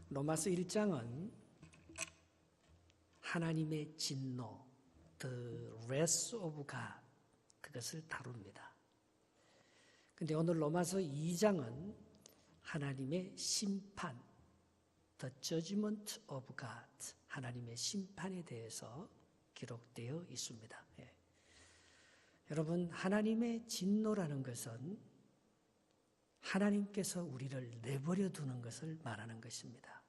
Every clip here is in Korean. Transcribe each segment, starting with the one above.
로마서 1장은 하나님의 진노, the wrath of God, 그것을 다룹니다. 근데 오늘 로마서 2장은 하나님의 심판, the judgment of God, 하나님의 심판에 대해서 기록되어 있습니다. 여러분, 하나님의 진노라는 것은 하나님께서 우리를 내버려 두는 것을 말하는 것입니다.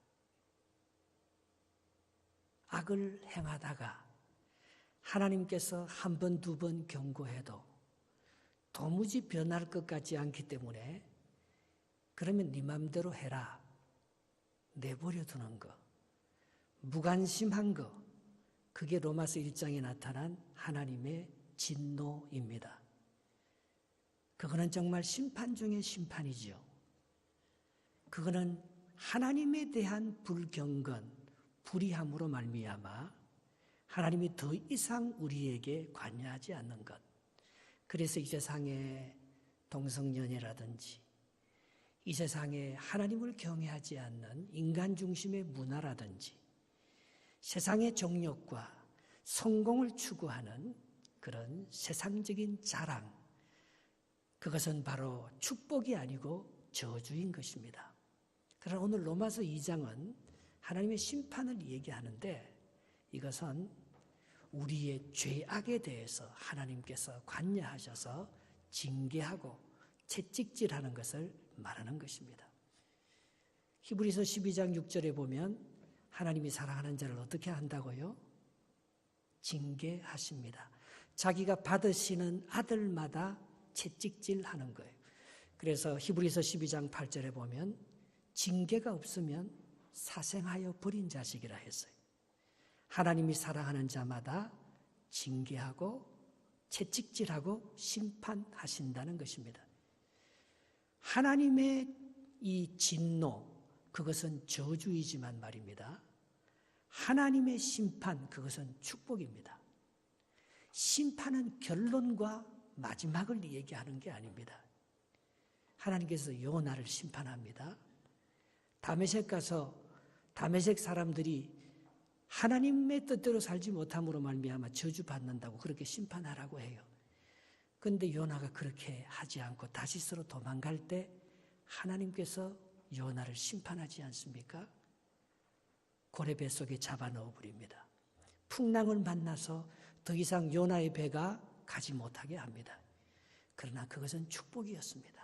악을 행하다가 하나님께서 한 번, 두 번 경고해도 도무지 변할 것 같지 않기 때문에 그러면 네 맘대로 해라. 내버려 두는 것, 무관심한 것, 그게 로마서 1장에 나타난 하나님의 진노입니다. 그거는 정말 심판 중의 심판이죠. 그거는 하나님에 대한 불경건, 불의함으로 말미암아 하나님이 더 이상 우리에게 관여하지 않는 것. 그래서 이 세상의 동성연애라든지 이 세상에 하나님을 경외하지 않는 인간 중심의 문화라든지 세상의 정욕과 성공을 추구하는 그런 세상적인 자랑, 그것은 바로 축복이 아니고 저주인 것입니다. 그러나 오늘 로마서 2장은 하나님의 심판을 얘기하는데 이것은 우리의 죄악에 대해서 하나님께서 관여하셔서 징계하고 채찍질하는 것을 말하는 것입니다. 히브리서 12장 6절에 보면 하나님이 사랑하는 자를 어떻게 한다고요? 징계하십니다. 자기가 받으시는 아들마다 채찍질하는 거예요. 그래서 히브리서 12장 8절에 보면 징계가 없으면 사생하여 버린 자식이라 했어요. 하나님이 사랑하는 자마다 징계하고 채찍질하고 심판하신다는 것입니다. 하나님의 이 진노, 그것은 저주이지만 말입니다. 하나님의 심판, 그것은 축복입니다. 심판은 결론과 마지막을 얘기하는 게 아닙니다. 하나님께서 요나를 심판합니다. 다메섹 가서 다메섹 사람들이 하나님의 뜻대로 살지 못함으로 말미암아 저주받는다고 그렇게 심판하라고 해요. 그런데 요나가 그렇게 하지 않고 다시스로 도망갈 때 하나님께서 요나를 심판하지 않습니까? 고래배 속에 잡아넣어 버립니다. 풍랑을 만나서 더 이상 요나의 배가 가지 못하게 합니다. 그러나 그것은 축복이었습니다.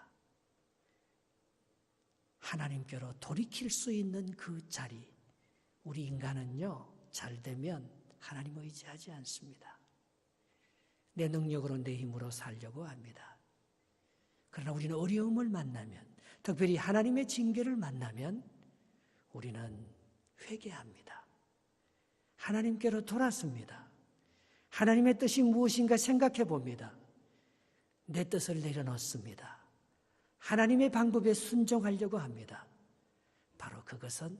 하나님께로 돌이킬 수 있는 그 자리, 우리 인간은요, 잘 되면 하나님 의지하지 않습니다. 내 능력으로 내 힘으로 살려고 합니다. 그러나 우리는 어려움을 만나면, 특별히 하나님의 징계를 만나면 우리는 회개합니다. 하나님께로 돌아섭니다. 하나님의 뜻이 무엇인가 생각해 봅니다. 내 뜻을 내려놓습니다. 하나님의 방법에 순종하려고 합니다. 바로 그것은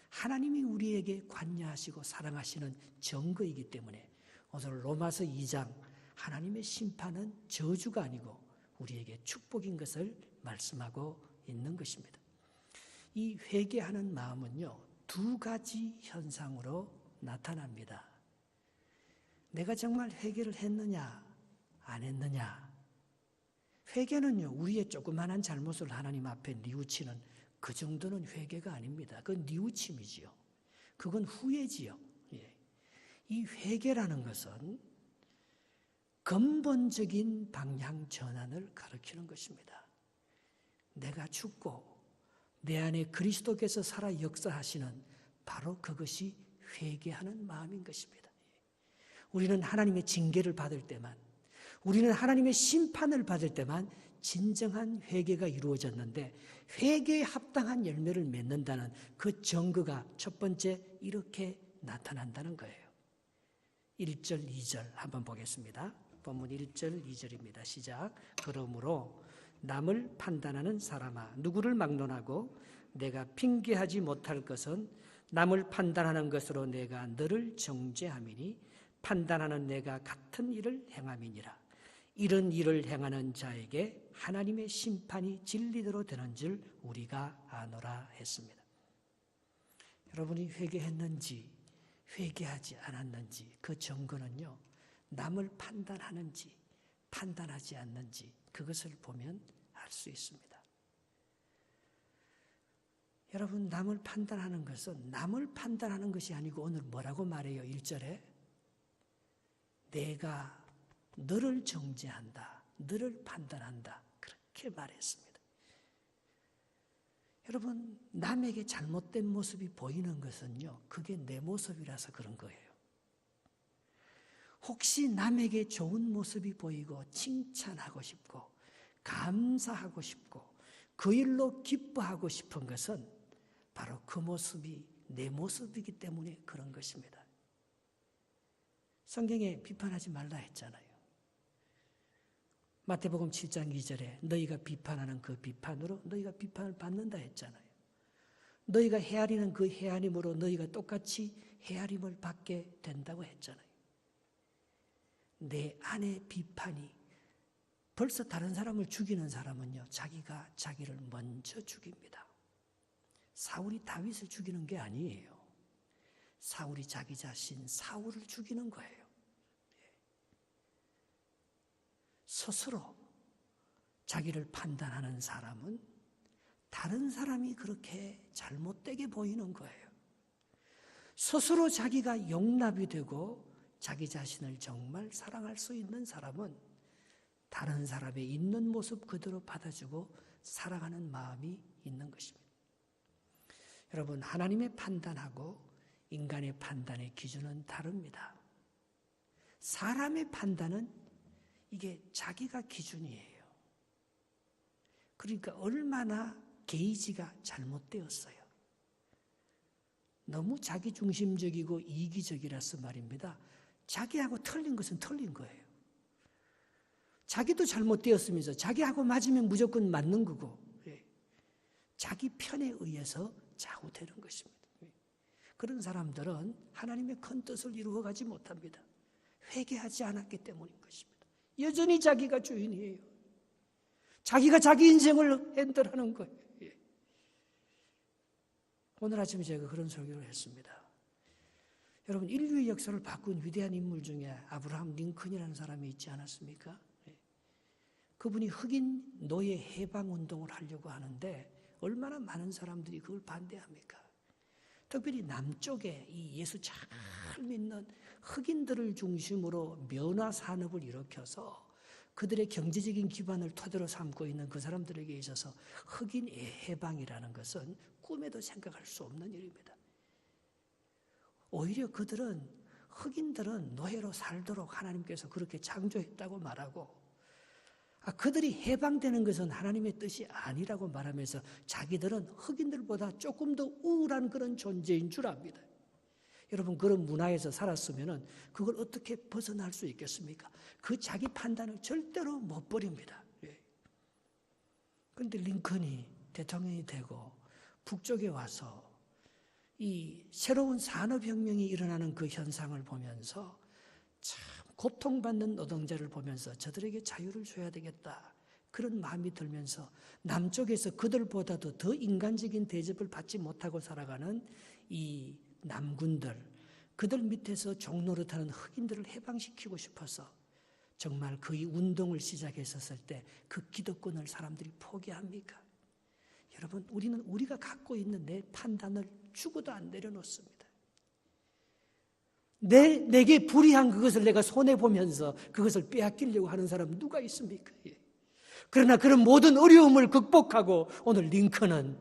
하나님이 우리에게 관여하시고 사랑하시는 증거이기 때문에 오늘 로마서 2장 하나님의 심판은 저주가 아니고 우리에게 축복인 것을 말씀하고 있는 것입니다. 이 회개하는 마음은요, 두 가지 현상으로 나타납니다. 내가 정말 회개를 했느냐 안 했느냐. 회개는요, 우리의 조그마한 잘못을 하나님 앞에 뉘우치는 그 정도는 회개가 아닙니다. 그건 뉘우침이지요. 그건 후회지요. 이 회개라는 것은 근본적인 방향 전환을 가리키는 것입니다. 내가 죽고 내 안에 그리스도께서 살아 역사하시는 바로 그것이 회개하는 마음인 것입니다. 우리는 하나님의 징계를 받을 때만, 우리는 하나님의 심판을 받을 때만 진정한 회개가 이루어졌는데 회개에 합당한 열매를 맺는다는 그 증거가 첫 번째 이렇게 나타난다는 거예요. 1절, 2절 한번 보겠습니다. 본문 1절, 2절입니다. 시작. 그러므로 남을 판단하는 사람아, 누구를 막론하고 내가 핑계하지 못할 것은 남을 판단하는 것으로 내가 너를 정죄함이니 판단하는 내가 같은 일을 행함이니라. 이런 일을 행하는 자에게 하나님의 심판이 진리대로 되는 줄 우리가 아노라 했습니다. 여러분이 회개했는지 회개하지 않았는지 그 증거는요, 남을 판단하는지 판단하지 않는지 그것을 보면 알 수 있습니다. 여러분, 남을 판단하는 것은 남을 판단하는 것이 아니고 오늘 뭐라고 말해요? 1절에 내가 너를 정죄한다, 너를 판단한다, 그렇게 말했습니다. 여러분, 남에게 잘못된 모습이 보이는 것은요, 그게 내 모습이라서 그런 거예요. 혹시 남에게 좋은 모습이 보이고 칭찬하고 싶고 감사하고 싶고 그 일로 기뻐하고 싶은 것은 바로 그 모습이 내 모습이기 때문에 그런 것입니다. 성경에 비판하지 말라 했잖아요. 마태복음 7장 2절에 너희가 비판하는 그 비판으로 너희가 비판을 받는다 했잖아요. 너희가 헤아리는 그 헤아림으로 너희가 똑같이 헤아림을 받게 된다고 했잖아요. 내 안의 비판이 벌써 다른 사람을 죽이는 사람은요, 자기가 자기를 먼저 죽입니다. 사울이 다윗을 죽이는 게 아니에요. 사울이 자기 자신 사울을 죽이는 거예요. 스스로 자기를 판단하는 사람은 다른 사람이 그렇게 잘못되게 보이는 거예요. 스스로 자기가 용납이 되고 자기 자신을 정말 사랑할 수 있는 사람은 다른 사람의 있는 모습 그대로 받아주고 사랑하는 마음이 있는 것입니다. 여러분, 하나님의 판단하고 인간의 판단의 기준은 다릅니다. 사람의 판단은 이게 자기가 기준이에요. 그러니까 얼마나 게이지가 잘못되었어요. 너무 자기중심적이고 이기적이라서 말입니다. 자기하고 틀린 것은 틀린 거예요. 자기도 잘못되었으면서 자기하고 맞으면 무조건 맞는 거고, 자기 편에 의해서 좌우되는 것입니다. 그런 사람들은 하나님의 큰 뜻을 이루어가지 못합니다. 회개하지 않았기 때문인 것입니다. 여전히 자기가 주인이에요. 자기가 자기 인생을 핸들하는 거예요. 오늘 아침에 제가 그런 설교를 했습니다. 여러분, 인류의 역사를 바꾼 위대한 인물 중에 아브라함 링컨이라는 사람이 있지 않았습니까? 그분이 흑인 노예 해방 운동을 하려고 하는데 얼마나 많은 사람들이 그걸 반대합니까? 특별히 남쪽에 이 예수 잘 믿는 흑인들을 중심으로 면화 산업을 일으켜서 그들의 경제적인 기반을 토대로 삼고 있는 그 사람들에게 있어서 흑인 해방이라는 것은 꿈에도 생각할 수 없는 일입니다. 오히려 흑인들은 노예로 살도록 하나님께서 그렇게 창조했다고 말하고, 그들이 해방되는 것은 하나님의 뜻이 아니라고 말하면서 자기들은 흑인들보다 조금 더 우월한 그런 존재인 줄 압니다. 여러분, 그런 문화에서 살았으면 그걸 어떻게 벗어날 수 있겠습니까? 그 자기 판단을 절대로 못 버립니다. 그런데 링컨이 대통령이 되고 북쪽에 와서 이 새로운 산업혁명이 일어나는 그 현상을 보면서 참 고통받는 노동자를 보면서 저들에게 자유를 줘야 되겠다, 그런 마음이 들면서 남쪽에서 그들보다도 더 인간적인 대접을 받지 못하고 살아가는 이 남군들, 그들 밑에서 종노릇하는 흑인들을 해방시키고 싶어서 정말 그 운동을 시작했었을 때 그 기득권을 사람들이 포기합니까? 여러분, 우리는 우리가 갖고 있는 내 판단을 죽어도 안 내려놓습니다. 내게 불이한 그것을 내가 손해보면서 그것을 빼앗기려고 하는 사람 누가 있습니까? 그러나 그런 모든 어려움을 극복하고 오늘 링컨은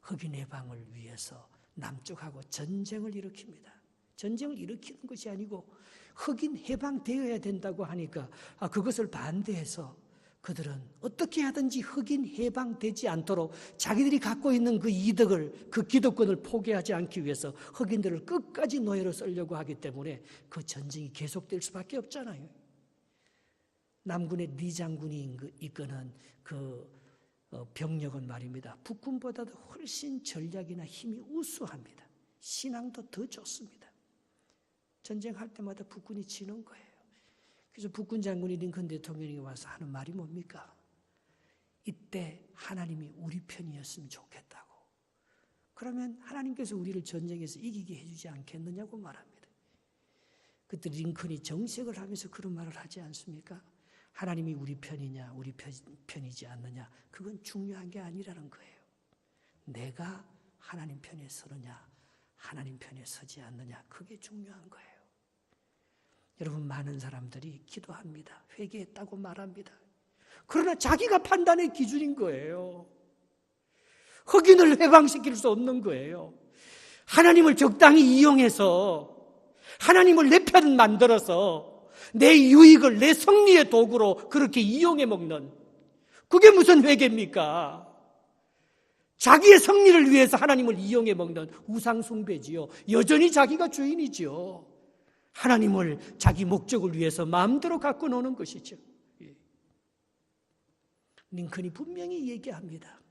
흑인 해방을 위해서 남쪽하고 전쟁을 일으킵니다. 전쟁을 일으키는 것이 아니고 흑인 해방되어야 된다고 하니까 그것을 반대해서 그들은 어떻게 하든지 흑인 해방되지 않도록 자기들이 갖고 있는 그 이득을, 그 기득권을 포기하지 않기 위해서 흑인들을 끝까지 노예로 쓰려고 하기 때문에 그 전쟁이 계속될 수밖에 없잖아요. 남군의 리 장군이 이끄는 그 병력은 말입니다, 북군보다도 훨씬 전략이나 힘이 우수합니다. 신앙도 더 좋습니다. 전쟁할 때마다 북군이 지는 거예요. 그래서 북군 장군이 링컨 대통령이 와서 하는 말이 뭡니까? 이때 하나님이 우리 편이었으면 좋겠다고. 그러면 하나님께서 우리를 전쟁에서 이기게 해주지 않겠느냐고 말합니다. 그때 링컨이 정색을 하면서 그런 말을 하지 않습니까? 하나님이 우리 편이냐 우리 편이지 않느냐 그건 중요한 게 아니라는 거예요. 내가 하나님 편에 서느냐 하나님 편에 서지 않느냐 그게 중요한 거예요. 여러분 많은 사람들이 기도합니다. 회개했다고 말합니다. 그러나 자기가 판단의 기준인 거예요. 흑인을 해방시킬 수 없는 거예요. 하나님을 적당히 이용해서 하나님을 내 편 만들어서 내 유익을 내 승리의 도구로 그렇게 이용해 먹는 그게 무슨 회개입니까? 자기의 승리를 위해서 하나님을 이용해 먹는 우상 숭배지요. 여전히 자기가 주인이지요. 하나님을 자기 목적을 위해서 마음대로 갖고 노는 것이죠. 링컨이 분명히 얘기합니다.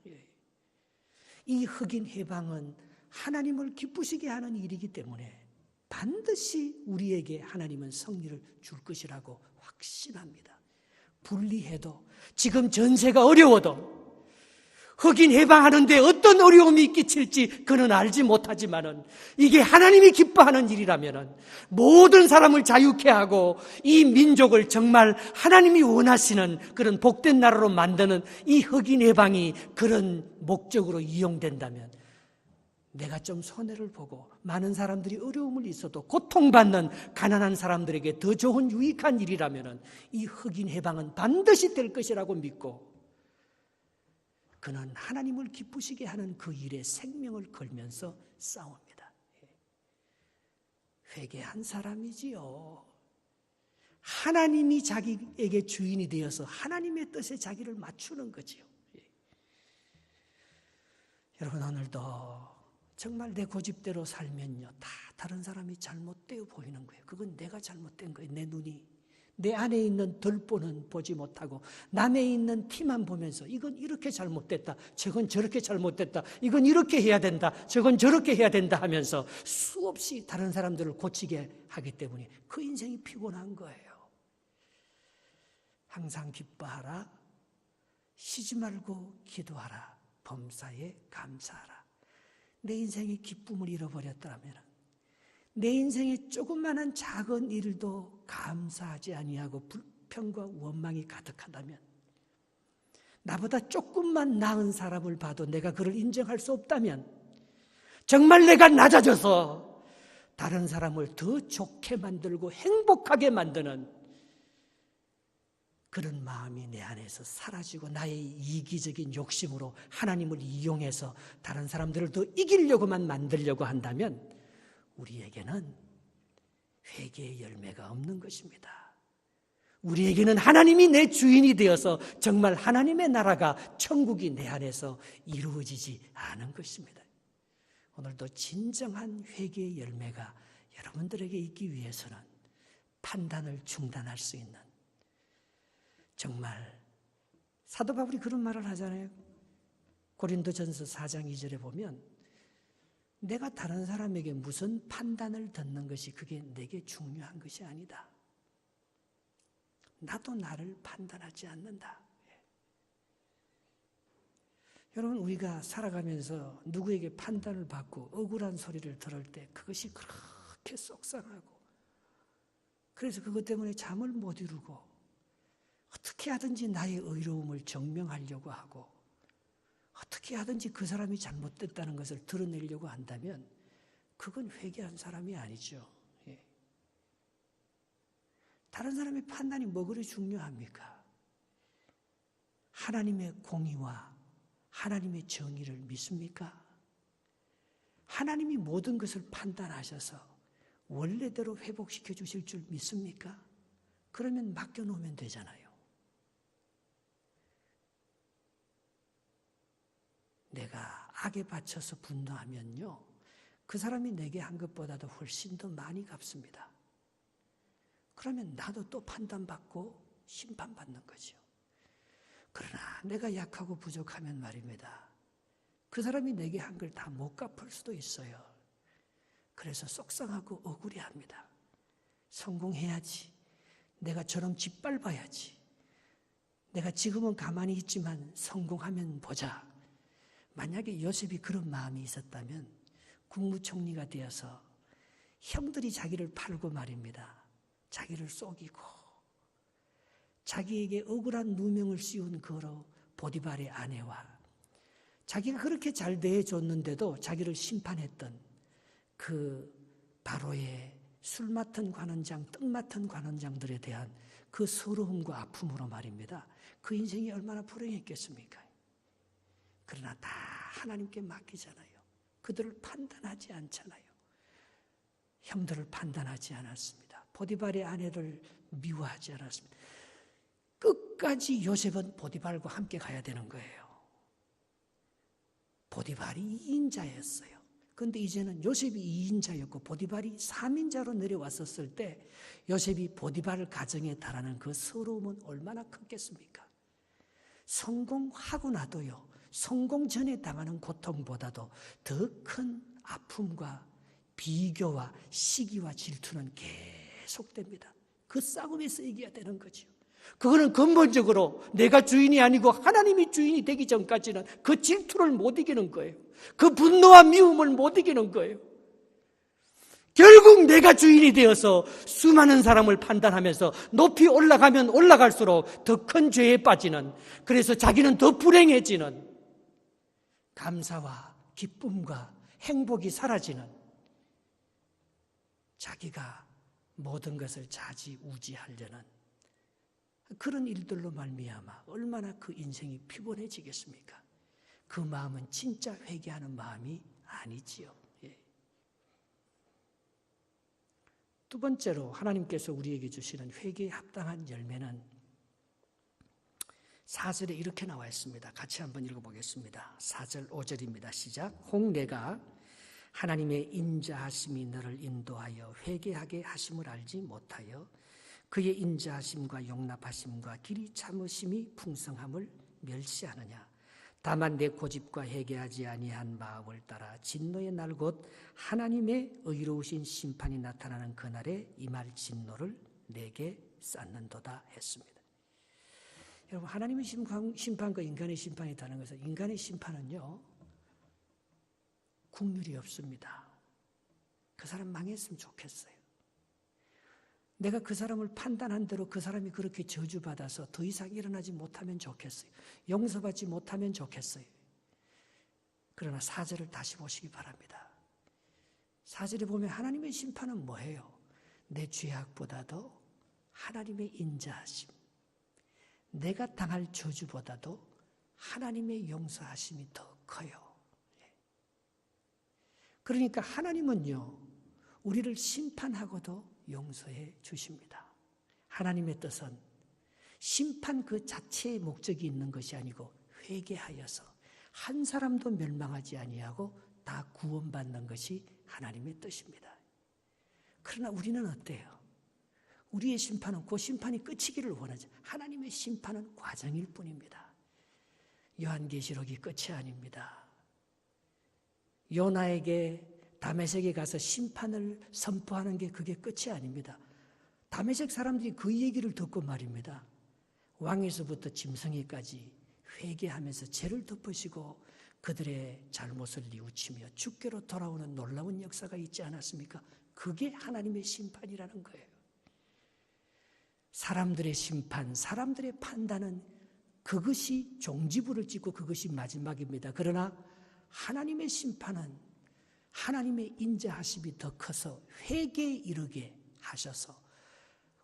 이 흑인 해방은 하나님을 기쁘시게 하는 일이기 때문에 반드시 우리에게 하나님은 승리를 줄 것이라고 확신합니다. 불리해도 지금 전세가 어려워도 흑인 해방하는데 어떤 어려움이 끼칠지 그는 알지 못하지만은 이게 하나님이 기뻐하는 일이라면은 모든 사람을 자유케 하고 이 민족을 정말 하나님이 원하시는 그런 복된 나라로 만드는 이 흑인 해방이 그런 목적으로 이용된다면 내가 좀 손해를 보고 많은 사람들이 어려움을 있어도 고통받는 가난한 사람들에게 더 좋은 유익한 일이라면은 이 흑인 해방은 반드시 될 것이라고 믿고 그는 하나님을 기쁘시게 하는 그 일에 생명을 걸면서 싸웁니다. 회개한 사람이지요. 하나님이 자기에게 주인이 되어서 하나님의 뜻에 자기를 맞추는 거지요. 여러분 오늘도 정말 내 고집대로 살면요 다 다른 사람이 잘못되어 보이는 거예요. 그건 내가 잘못된 거예요. 내 눈이. 내 안에 있는 덜보는 보지 못하고 남에 있는 티만 보면서 이건 이렇게 잘못됐다, 저건 저렇게 잘못됐다, 이건 이렇게 해야 된다, 저건 저렇게 해야 된다 하면서 수없이 다른 사람들을 고치게 하기 때문에 그 인생이 피곤한 거예요. 항상 기뻐하라, 쉬지 말고 기도하라, 범사에 감사하라. 내 인생의 기쁨을 잃어버렸다면 내 인생의 조그마한 작은 일도 감사하지 아니하고 불평과 원망이 가득하다면 나보다 조금만 나은 사람을 봐도 내가 그를 인정할 수 없다면 정말 내가 낮아져서 다른 사람을 더 좋게 만들고 행복하게 만드는 그런 마음이 내 안에서 사라지고 나의 이기적인 욕심으로 하나님을 이용해서 다른 사람들을 더 이기려고만 만들려고 한다면 우리에게는 회개의 열매가 없는 것입니다. 우리에게는 하나님이 내 주인이 되어서 정말 하나님의 나라가 천국이 내 안에서 이루어지지 않은 것입니다. 오늘도 진정한 회개의 열매가 여러분들에게 있기 위해서는 판단을 중단할 수 있는 정말 사도 바울이 그런 말을 하잖아요. 고린도전서 4장 2절에 보면 내가 다른 사람에게 무슨 판단을 듣는 것이 그게 내게 중요한 것이 아니다. 나도 나를 판단하지 않는다. 여러분 우리가 살아가면서 누구에게 판단을 받고 억울한 소리를 들을 때 그것이 그렇게 속상하고 그래서 그것 때문에 잠을 못 이루고 어떻게 하든지 나의 의로움을 증명하려고 하고 어떻게 하든지 그 사람이 잘못됐다는 것을 드러내려고 한다면 그건 회개한 사람이 아니죠. 다른 사람의 판단이 뭐 그리 중요합니까? 하나님의 공의와 하나님의 정의를 믿습니까? 하나님이 모든 것을 판단하셔서 원래대로 회복시켜 주실 줄 믿습니까? 그러면 맡겨놓으면 되잖아요. 내가 악에 받쳐서 분노하면요 그 사람이 내게 한 것보다도 훨씬 더 많이 갚습니다. 그러면 나도 또 판단받고 심판받는 거죠. 그러나 내가 약하고 부족하면 말입니다. 그 사람이 내게 한 걸 다 못 갚을 수도 있어요. 그래서 속상하고 억울해합니다. 성공해야지. 내가 저럼 짓밟아야지. 내가 지금은 가만히 있지만 성공하면 보자. 만약에 요셉이 그런 마음이 있었다면 국무총리가 되어서 형들이 자기를 팔고 말입니다. 자기를 속이고 자기에게 억울한 누명을 씌운 그로 보디발의 아내와 자기가 그렇게 잘 대해줬는데도 자기를 심판했던 그 바로의 술 맡은 관원장, 떡 맡은 관원장들에 대한 그 서러움과 아픔으로 말입니다. 그 인생이 얼마나 불행했겠습니까? 그러나 다 하나님께 맡기잖아요. 그들을 판단하지 않잖아요. 형들을 판단하지 않았습니다. 보디발의 아내를 미워하지 않았습니다. 끝까지 요셉은 보디발과 함께 가야 되는 거예요. 보디발이 2인자였어요. 그런데 이제는 요셉이 2인자였고 보디발이 3인자로 내려왔었을 때 요셉이 보디발 가정에 달하는 그 서러움은 얼마나 컸겠습니까? 성공하고 나도요, 성공 전에 당하는 고통보다도 더 큰 아픔과 비교와 시기와 질투는 계속됩니다. 그 싸움에서 이겨야 되는 거죠. 그거는 근본적으로 내가 주인이 아니고 하나님이 주인이 되기 전까지는 그 질투를 못 이기는 거예요. 그 분노와 미움을 못 이기는 거예요. 결국 내가 주인이 되어서 수많은 사람을 판단하면서 높이 올라가면 올라갈수록 더 큰 죄에 빠지는, 그래서 자기는 더 불행해지는, 감사와 기쁨과 행복이 사라지는, 자기가 모든 것을 좌지우지하려는 그런 일들로 말미암아 얼마나 그 인생이 피곤해지겠습니까? 그 마음은 진짜 회개하는 마음이 아니지요. 예. 두 번째로 하나님께서 우리에게 주시는 회개에 합당한 열매는 4절에 이렇게 나와 있습니다. 같이 한번 읽어보겠습니다. 4절 5절입니다. 시작. 혹 내가 하나님의 인자하심이 너를 인도하여 회개하게 하심을 알지 못하여 그의 인자하심과 용납하심과 길이 참으심이 풍성함을 멸시하느냐. 다만 내 고집과 회개하지 아니한 마음을 따라 진노의 날 곧 하나님의 의로우신 심판이 나타나는 그날에 임할 진노를 내게 쌓는도다 했습니다. 여러분, 하나님의 심판과 인간의 심판이 다른 것은, 인간의 심판은요 국률이 없습니다. 그 사람 망했으면 좋겠어요. 내가 그 사람을 판단한 대로 그 사람이 그렇게 저주받아서 더 이상 일어나지 못하면 좋겠어요. 용서받지 못하면 좋겠어요. 그러나 4절을 다시 보시기 바랍니다. 4절에 보면 하나님의 심판은 뭐예요? 내 죄악보다도 하나님의 인자하심, 내가 당할 저주보다도 하나님의 용서하심이 더 커요. 그러니까 하나님은요, 우리를 심판하고도 용서해 주십니다. 하나님의 뜻은 심판 그 자체의 목적이 있는 것이 아니고 회개하여서 한 사람도 멸망하지 아니하고 다 구원받는 것이 하나님의 뜻입니다. 그러나 우리는 어때요? 우리의 심판은 그 심판이 끝이기를 원하죠. 하나님의 심판은 과정일 뿐입니다. 요한계시록이 끝이 아닙니다. 요나에게 다메섹에 가서 심판을 선포하는 게 그게 끝이 아닙니다. 다메섹 사람들이 그 얘기를 듣고 말입니다. 왕에서부터 짐승에까지 회개하면서 죄를 덮으시고 그들의 잘못을 뉘우치며 주께로 돌아오는 놀라운 역사가 있지 않았습니까? 그게 하나님의 심판이라는 거예요. 사람들의 심판, 사람들의 판단은 그것이 종지부를 찍고 그것이 마지막입니다. 그러나 하나님의 심판은 하나님의 인자하심이 더 커서 회개에 이르게 하셔서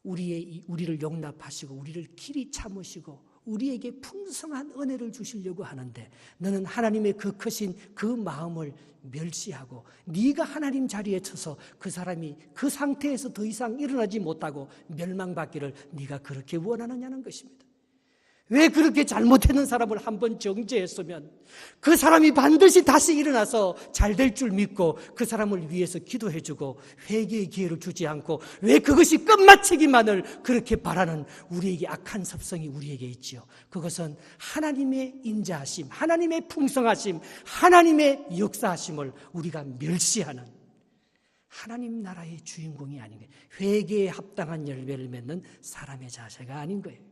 우리를 용납하시고 우리를 길이 참으시고 우리에게 풍성한 은혜를 주시려고 하는데, 너는 하나님의 그 크신 그 마음을 멸시하고 네가 하나님 자리에 서서 그 사람이 그 상태에서 더 이상 일어나지 못하고 멸망받기를 네가 그렇게 원하느냐는 것입니다. 왜 그렇게 잘못했는 사람을 한번 정죄했으면 그 사람이 반드시 다시 일어나서 잘 될 줄 믿고 그 사람을 위해서 기도해주고 회개의 기회를 주지 않고 왜 그것이 끝마치기만을 그렇게 바라는 우리에게 악한 습성이 우리에게 있지요. 그것은 하나님의 인자하심, 하나님의 풍성하심, 하나님의 역사하심을 우리가 멸시하는 하나님 나라의 주인공이 아닌 거예요. 회개에 합당한 열매를 맺는 사람의 자세가 아닌 거예요.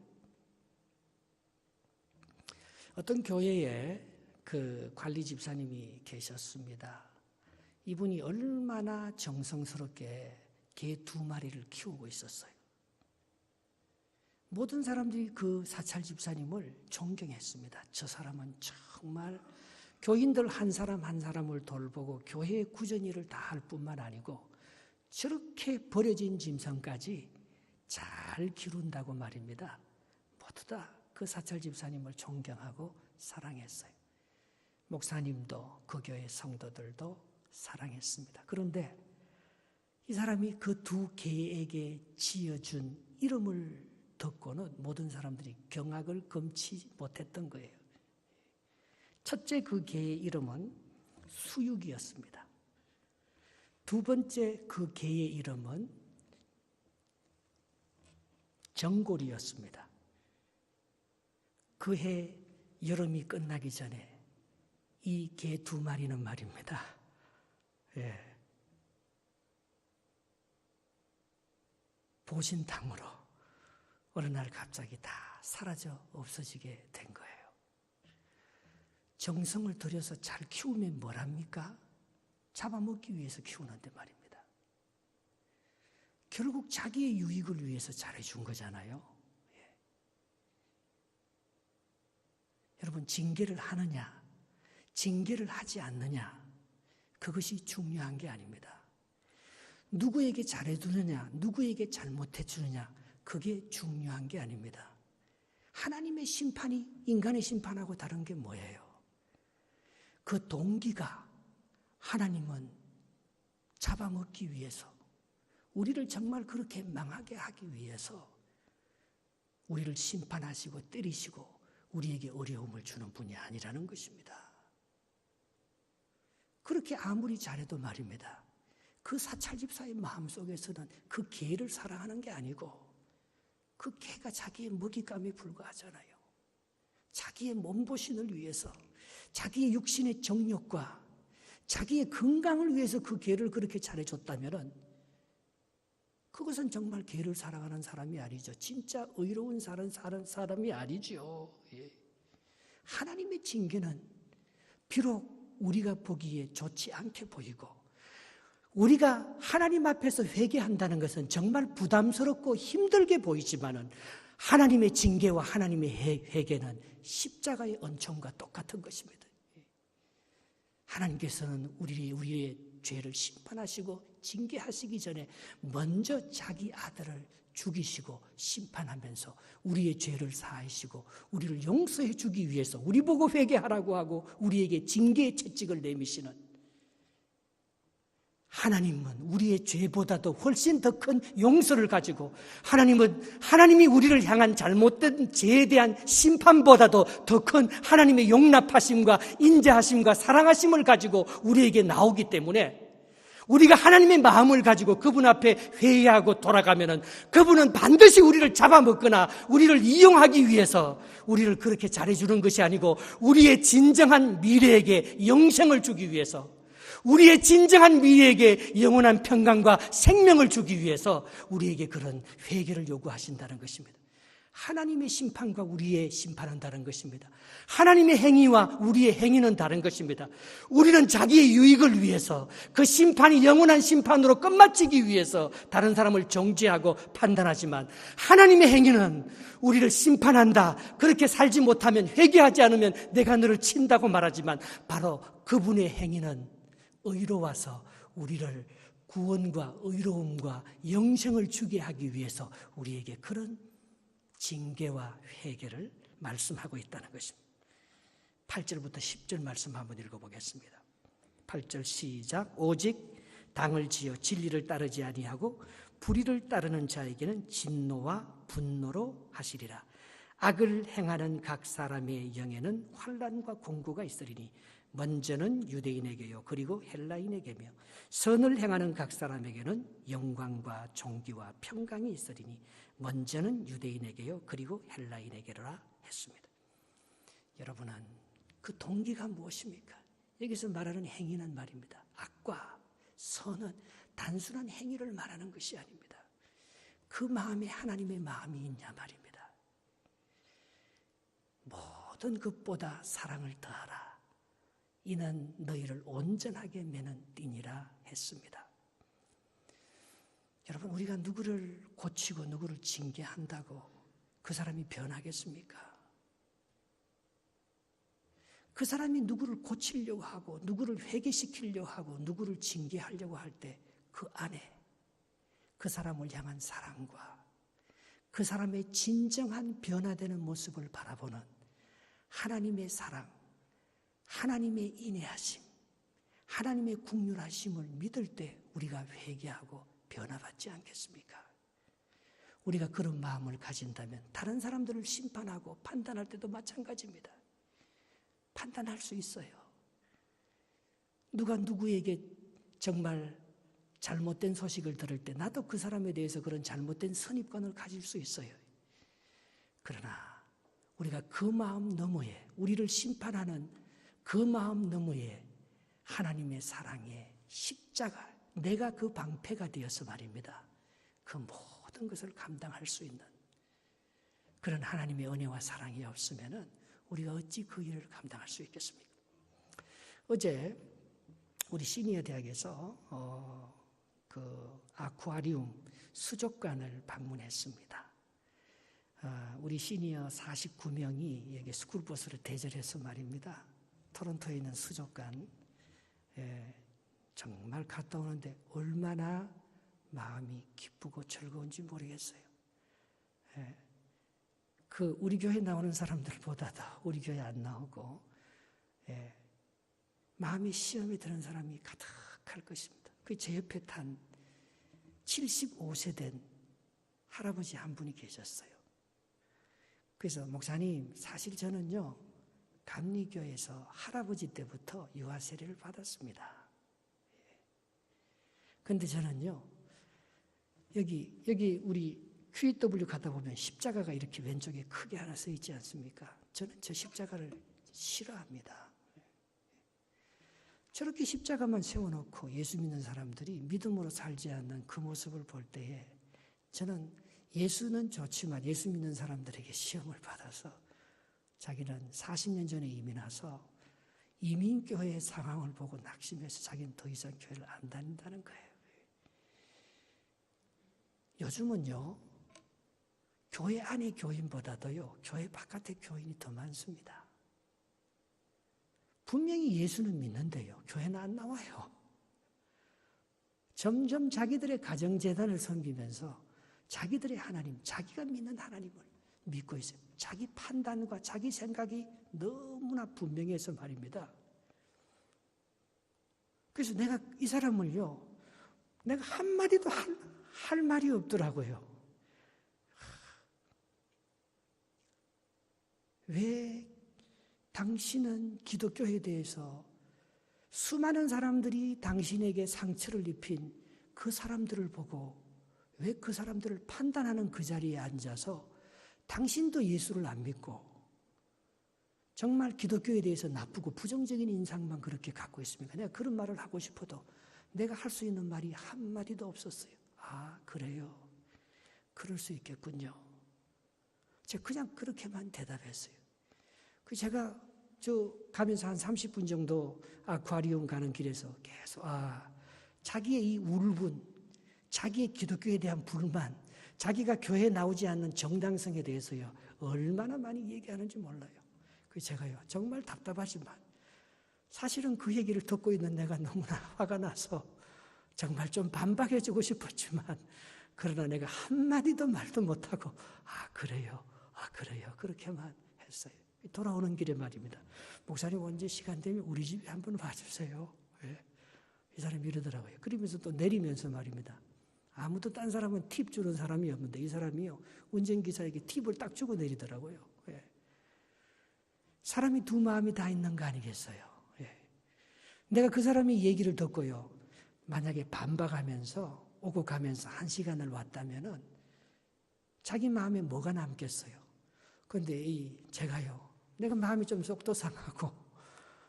어떤 교회에 그 관리 집사님이 계셨습니다. 이분이 얼마나 정성스럽게 개 2마리를 키우고 있었어요. 모든 사람들이 그 사찰 집사님을 존경했습니다. 저 사람은 정말 교인들 한 사람 한 사람을 돌보고 교회 구전 일을 다 할 뿐만 아니고 저렇게 버려진 짐승까지 잘 기른다고 말입니다. 모두 다 그 사찰 집사님을 존경하고 사랑했어요. 목사님도 그 교회 성도들도 사랑했습니다. 그런데 이 사람이 그 2개에게 지어준 이름을 듣고는 모든 사람들이 경악을 금치 못했던 거예요. 첫째 그 개의 이름은 수육이었습니다. 두 번째 그 개의 이름은 정골이었습니다. 그해 여름이 끝나기 전에 이 개 2마리는 말입니다. 보신탕으로 어느 날 갑자기 다 사라져 없어지게 된 거예요. 정성을 들여서 잘 키우면 뭐랍니까? 잡아먹기 위해서 키우는데 말입니다. 결국 자기의 유익을 위해서 잘해준 거잖아요. 여러분, 징계를 하느냐, 징계를 하지 않느냐, 그것이 중요한 게 아닙니다. 누구에게 잘해주느냐, 누구에게 잘못해주느냐, 그게 중요한 게 아닙니다. 하나님의 심판이 인간의 심판하고 다른 게 뭐예요? 그 동기가 하나님은 잡아먹기 위해서, 우리를 정말 그렇게 망하게 하기 위해서 우리를 심판하시고 때리시고 우리에게 어려움을 주는 분이 아니라는 것입니다. 그렇게 아무리 잘해도 말입니다. 그 사찰 집사의 마음속에서는 그 개를 사랑하는 게 아니고 그 개가 자기의 먹잇감에 불과하잖아요. 자기의 몸보신을 위해서, 자기의 육신의 정욕과 자기의 건강을 위해서 그 개를 그렇게 잘해줬다면 그것은 정말 개를 사랑하는 사람이 아니죠. 진짜 의로운 사람이 아니죠. 하나님의 징계는 비록 우리가 보기에 좋지 않게 보이고 우리가 하나님 앞에서 회개한다는 것은 정말 부담스럽고 힘들게 보이지만은 하나님의 징계와 하나님의 회개는 십자가의 은총과 똑같은 것입니다. 하나님께서는 우리의 죄를 심판하시고 징계하시기 전에 먼저 자기 아들을 죽이시고 심판하면서 우리의 죄를 사하시고 우리를 용서해 주기 위해서 우리 보고 회개하라고 하고 우리에게 징계의 채찍을 내미시는 하나님은 우리의 죄보다도 훨씬 더 큰 용서를 가지고 하나님이 우리를 향한 잘못된 죄에 대한 심판보다도 더 큰 하나님의 용납하심과 인자하심과 사랑하심을 가지고 우리에게 나오기 때문에 우리가 하나님의 마음을 가지고 그분 앞에 회개하고 돌아가면은 그분은 반드시 우리를 잡아먹거나 우리를 이용하기 위해서 우리를 그렇게 잘해주는 것이 아니고 우리의 진정한 미래에게 영생을 주기 위해서 우리의 진정한 미래에게 영원한 평강과 생명을 주기 위해서 우리에게 그런 회개를 요구하신다는 것입니다. 하나님의 심판과 우리의 심판은 다른 것입니다. 하나님의 행위와 우리의 행위는 다른 것입니다. 우리는 자기의 유익을 위해서 그 심판이 영원한 심판으로 끝마치기 위해서 다른 사람을 정죄하고 판단하지만 하나님의 행위는 우리를 심판한다. 그렇게 살지 못하면 회개하지 않으면 내가 너를 친다고 말하지만 바로 그분의 행위는 의로워서 우리를 구원과 의로움과 영생을 주게 하기 위해서 우리에게 그런 징계와 회개를 말씀하고 있다는 것입니다. 8절부터 10절 말씀 한번 읽어보겠습니다. 8절 시작. 오직 당을 지어 진리를 따르지 아니하고 불의를 따르는 자에게는 진노와 분노로 하시리라. 악을 행하는 각 사람의 영에는 환난과 공고가 있으리니 먼저는 유대인에게요 그리고 헬라인에게며 선을 행하는 각 사람에게는 영광과 존귀와 평강이 있으리니 먼저는 유대인에게요 그리고 헬라인에게라 했습니다. 여러분은 그 동기가 무엇입니까? 여기서 말하는 행위는 말입니다. 악과 선은 단순한 행위를 말하는 것이 아닙니다. 그 마음에 하나님의 마음이 있냐 말입니다. 모든 것보다 사랑을 더하라. 이는 너희를 온전하게 매는 띠니라 했습니다. 여러분, 우리가 누구를 고치고 누구를 징계한다고 그 사람이 변하겠습니까? 그 사람이 누구를 고치려고 하고 누구를 회개시키려고 하고 누구를 징계하려고 할 때 그 안에 그 사람을 향한 사랑과 그 사람의 진정한 변화되는 모습을 바라보는 하나님의 사랑, 하나님의 인애하심, 하나님의 긍휼하심을 믿을 때 우리가 회개하고 변화받지 않겠습니까? 우리가 그런 마음을 가진다면 다른 사람들을 심판하고 판단할 때도 마찬가지입니다. 판단할 수 있어요. 누가 누구에게 정말 잘못된 소식을 들을 때 나도 그 사람에 대해서 그런 잘못된 선입관을 가질 수 있어요. 그러나 우리가 그 마음 너머에, 우리를 심판하는 그 마음 너머에 하나님의 사랑의 십자가, 내가 그 방패가 되어서 말입니다. 그 모든 것을 감당할 수 있는 그런 하나님의 은혜와 사랑이 없으면 우리가 어찌 그 일을 감당할 수 있겠습니까? 어제 우리 시니어 대학에서 그 아쿠아리움 수족관을 방문했습니다. 우리 시니어 49명이 여기 스쿨버스를 대절해서 말입니다. 토론토에 있는 수족관 정말 갔다 오는데 얼마나 마음이 기쁘고 즐거운지 모르겠어요. 그 우리 교회 나오는 사람들보다도 우리 교회 안 나오고 마음이 시험에 드는 사람이 가득할 것입니다. 그 제 옆에 탄 75세 된 할아버지 한 분이 계셨어요. 그래서 목사님, 사실 저는요 감리교에서 할아버지 때부터 유아 세례를 받았습니다. 그런데 저는요 여기 우리 QEW 가다 보면 십자가가 이렇게 왼쪽에 크게 하나 서 있지 않습니까? 저는 저 십자가를 싫어합니다. 저렇게 십자가만 세워놓고 예수 믿는 사람들이 믿음으로 살지 않는 그 모습을 볼 때에 저는 예수는 좋지만 예수 믿는 사람들에게 시험을 받아서 자기는 40년 전에 이민 와서 이민교회의 상황을 보고 낙심해서 자기는 더 이상 교회를 안 다닌다는 거예요. 요즘은요 교회 안의 교인보다도요 교회 바깥의 교인이 더 많습니다. 분명히 예수는 믿는데요 교회는 안 나와요. 점점 자기들의 가정재단을 섬기면서 자기들의 하나님, 자기가 믿는 하나님을 믿고 있어요. 자기 판단과 자기 생각이 너무나 분명해서 말입니다. 그래서 내가 이 사람을요 내가 한마디도 할 말이 없더라고요. 왜 당신은 기독교에 대해서 수많은 사람들이 당신에게 상처를 입힌 그 사람들을 보고 왜 그 사람들을 판단하는 그 자리에 앉아서 당신도 예수를 안 믿고 정말 기독교에 대해서 나쁘고 부정적인 인상만 그렇게 갖고 있습니까? 내가 그런 말을 하고 싶어도 내가 할 수 있는 말이 한마디도 없었어요. 아, 그래요. 그럴 수 있겠군요. 제가 그냥 그렇게만 대답했어요. 제가 가면서 한 30분 정도 아쿠아리움 가는 길에서 계속 자기의 이 울분, 자기의 기독교에 대한 불만, 자기가 교회에 나오지 않는 정당성에 대해서요 얼마나 많이 얘기하는지 몰라요. 제가요 정말 답답하지만 사실은 그 얘기를 듣고 있는 내가 너무나 화가 나서 정말 좀 반박해주고 싶었지만 그러나 내가 한마디도 말도 못하고 그래요 그렇게만 했어요. 돌아오는 길에 말입니다. 목사님 언제 시간 되면 우리 집에 한번 와주세요. 이 사람이 이러더라고요. 그러면서 또 내리면서 말입니다. 아무도 딴 사람은 팁 주는 사람이 없는데 이 사람이요 운전기사에게 팁을 딱 주고 내리더라고요. 사람이 두 마음이 다 있는 거 아니겠어요? 내가 그 사람이 얘기를 듣고요 만약에 반박하면서 오고 가면서 1시간을 왔다면은 자기 마음에 뭐가 남겠어요? 그런데 제가요 내가 마음이 좀 속도 상하고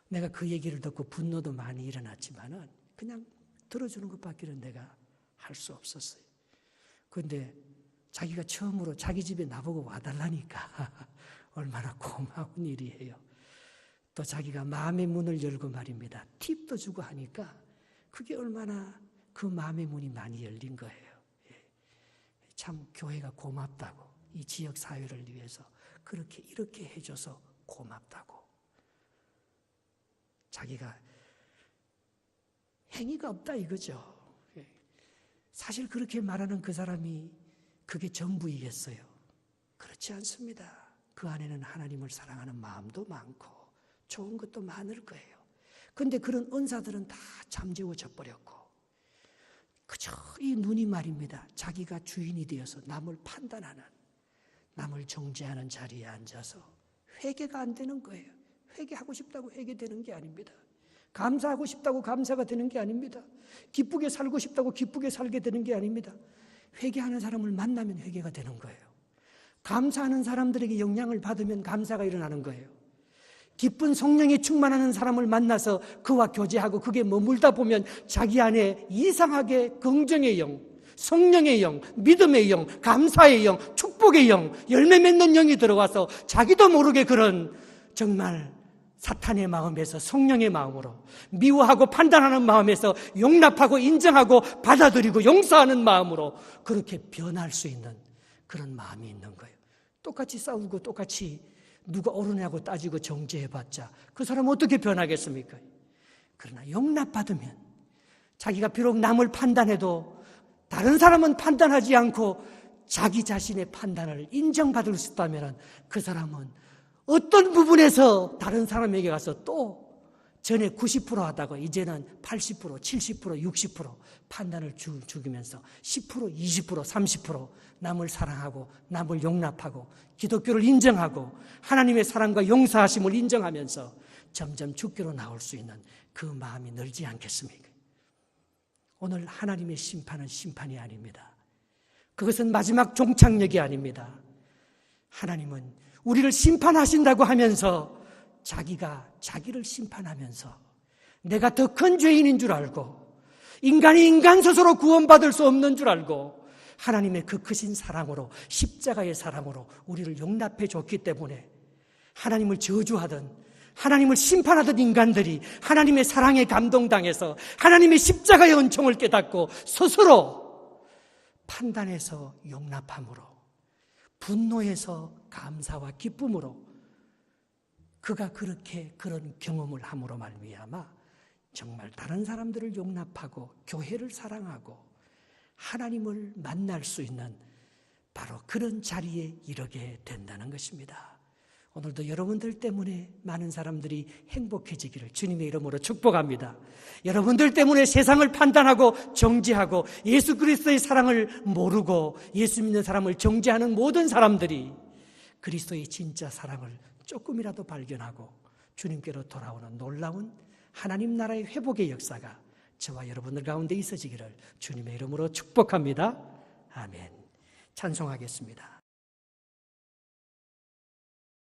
내가 그 얘기를 듣고 분노도 많이 일어났지만은 그냥 들어주는 것밖에는 내가 할 수 없었어요. 그런데 자기가 처음으로 자기 집에 나보고 와달라니까 얼마나 고마운 일이에요. 또 자기가 마음의 문을 열고 말입니다. 팁도 주고 하니까 그게 얼마나 그 마음의 문이 많이 열린 거예요. 참 교회가 고맙다고, 이 지역 사회를 위해서 그렇게 이렇게 해줘서 고맙다고. 자기가 행위가 없다 이거죠. 사실 그렇게 말하는 그 사람이 그게 전부이겠어요? 그렇지 않습니다. 그 안에는 하나님을 사랑하는 마음도 많고 좋은 것도 많을 거예요. 그런데 그런 은사들은 다 잠재워져 버렸고 그저 이 눈이 말입니다. 자기가 주인이 되어서 남을 판단하는, 남을 정죄하는 자리에 앉아서 회개가 안 되는 거예요. 회개하고 싶다고 회개되는 게 아닙니다. 감사하고 싶다고 감사가 되는 게 아닙니다. 기쁘게 살고 싶다고 기쁘게 살게 되는 게 아닙니다. 회개하는 사람을 만나면 회개가 되는 거예요. 감사하는 사람들에게 영향을 받으면 감사가 일어나는 거예요. 기쁜 성령이 충만하는 사람을 만나서 그와 교제하고 그게 머물다 보면 자기 안에 이상하게 긍정의 영, 성령의 영, 믿음의 영, 감사의 영, 축복의 영, 열매 맺는 영이 들어와서 자기도 모르게 그런 정말 사탄의 마음에서 성령의 마음으로 미워하고 판단하는 마음에서 용납하고 인정하고 받아들이고 용서하는 마음으로 그렇게 변할 수 있는 그런 마음이 있는 거예요. 똑같이 싸우고 똑같이 누가 옳으냐고 따지고 정죄해봤자 그 사람 어떻게 변하겠습니까? 그러나 용납받으면 자기가 비록 남을 판단해도 다른 사람은 판단하지 않고 자기 자신의 판단을 인정받을 수 있다면 그 사람은 어떤 부분에서 다른 사람에게 가서 또 전에 90% 하다가 이제는 80%, 70%, 60% 판단을 죽이면서 10%, 20%, 30% 남을 사랑하고 남을 용납하고 기독교를 인정하고 하나님의 사랑과 용서하심을 인정하면서 점점 주께로 나올 수 있는 그 마음이 늘지 않겠습니까? 오늘 하나님의 심판은 심판이 아닙니다. 그것은 마지막 종착역이 아닙니다. 하나님은 우리를 심판하신다고 하면서 자기가 자기를 심판하면서 내가 더 큰 죄인인 줄 알고 인간이 인간 스스로 구원받을 수 없는 줄 알고 하나님의 그 크신 사랑으로 십자가의 사랑으로 우리를 용납해 줬기 때문에 하나님을 저주하던 하나님을 심판하던 인간들이 하나님의 사랑에 감동당해서 하나님의 십자가의 은총을 깨닫고 스스로 판단해서 용납함으로 분노해서 감사와 기쁨으로 그가 그렇게 그런 경험을 함으로 말미암아 정말 다른 사람들을 용납하고 교회를 사랑하고 하나님을 만날 수 있는 바로 그런 자리에 이르게 된다는 것입니다. 오늘도 여러분들 때문에 많은 사람들이 행복해지기를 주님의 이름으로 축복합니다. 여러분들 때문에 세상을 판단하고 정죄하고 예수 그리스도의 사랑을 모르고 예수 믿는 사람을 정죄하는 모든 사람들이 그리스도의 진짜 사랑을 조금이라도 발견하고 주님께로 돌아오는 놀라운 하나님 나라의 회복의 역사가 저와 여러분들 가운데 있어지기를 주님의 이름으로 축복합니다. 아멘. 찬송하겠습니다.